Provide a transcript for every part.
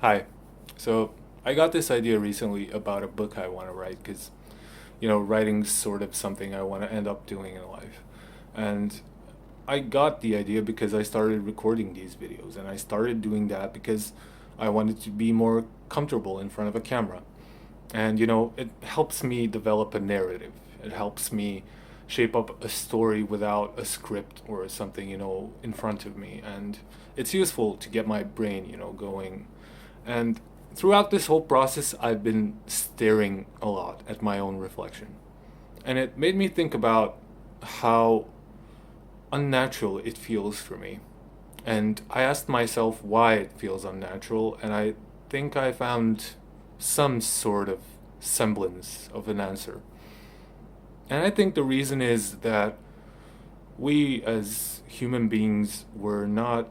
Hi. So I got this idea recently about a book I want to write because, writing's sort of something I want to end up doing in life. And I got the idea because I started recording these videos, and I started doing that because I wanted to be more comfortable in front of a camera. And, it helps me develop a narrative. It helps me shape up a story without a script or something, in front of me. And it's useful to get my brain, going. And throughout this whole process, I've been staring a lot at my own reflection. And it made me think about how unnatural it feels for me. And I asked myself why it feels unnatural, and I think I found some sort of semblance of an answer. And I think the reason is that we as human beings were not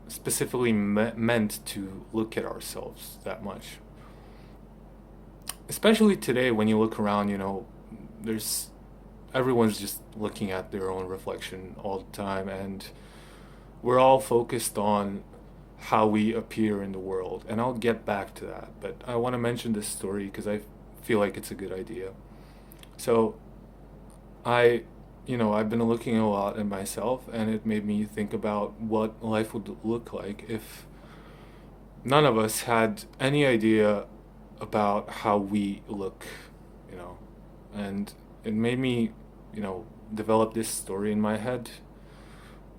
specifically meant to look at ourselves that much. Especially today, when you look around, there's everyone's just looking at their own reflection all the time, and we're all focused on how we appear in the world. And I'll get back to that, but I want to mention this story because I feel like it's a good idea. So, I, I've been looking a lot at myself, and it made me think about what life would look like if none of us had any idea about how we look, you know. And it made me, develop this story in my head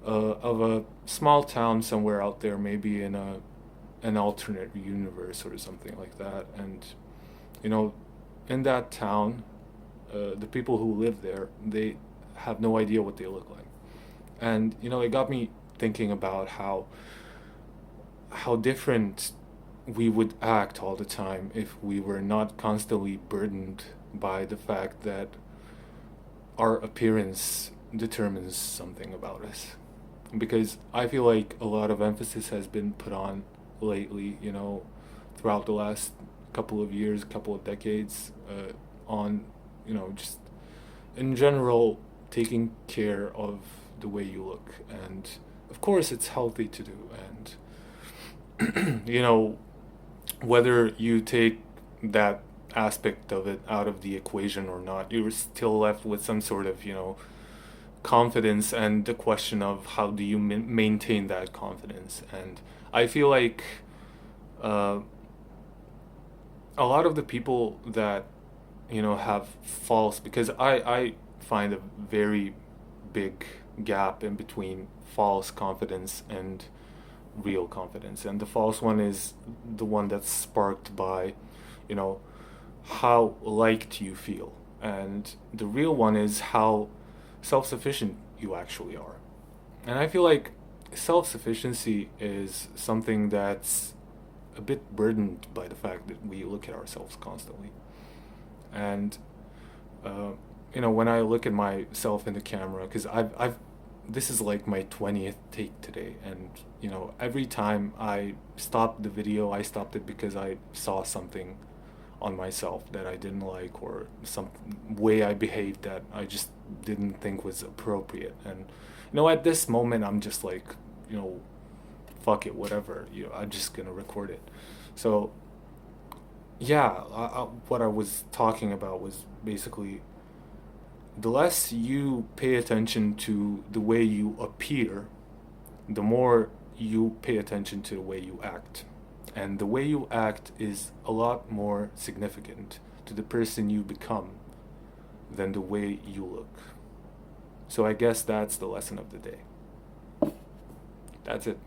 of a small town somewhere out there, maybe in an alternate universe or something like that. And, you know, in that town, the people who live there, they have no idea what they look like. And, it got me thinking about how different we would act all the time if we were not constantly burdened by the fact that our appearance determines something about us. Because I feel like a lot of emphasis has been put on lately, throughout the last couple of years, couple of decades, on, just in general, taking care of the way you look. And of course, it's healthy to do. And, whether you take that aspect of it out of the equation or not, you're still left with some sort of, confidence and the question of how do you maintain that confidence. And I feel like uh, a lot of the people that, have false, because I find a very big gap in between false confidence and real confidence. And the false one is the one that's sparked by, you know, how liked you feel. And the real one is how self sufficient you actually are. And I feel like self sufficiency is something that's a bit burdened by the fact that we look at ourselves constantly. And, uh, when I look at myself in the camera, because this is like my 20th take today. And, every time I stopped the video, I stopped it because I saw something on myself that I didn't like, or some way I behaved that I just didn't think was appropriate. And at this moment, I'm just like, you know, fuck it, whatever. I'm just gonna record it. So yeah, what I was talking about was basically the less you pay attention to the way you appear, the more you pay attention to the way you act. And the way you act is a lot more significant to the person you become than the way you look. So I guess that's the lesson of the day. That's it.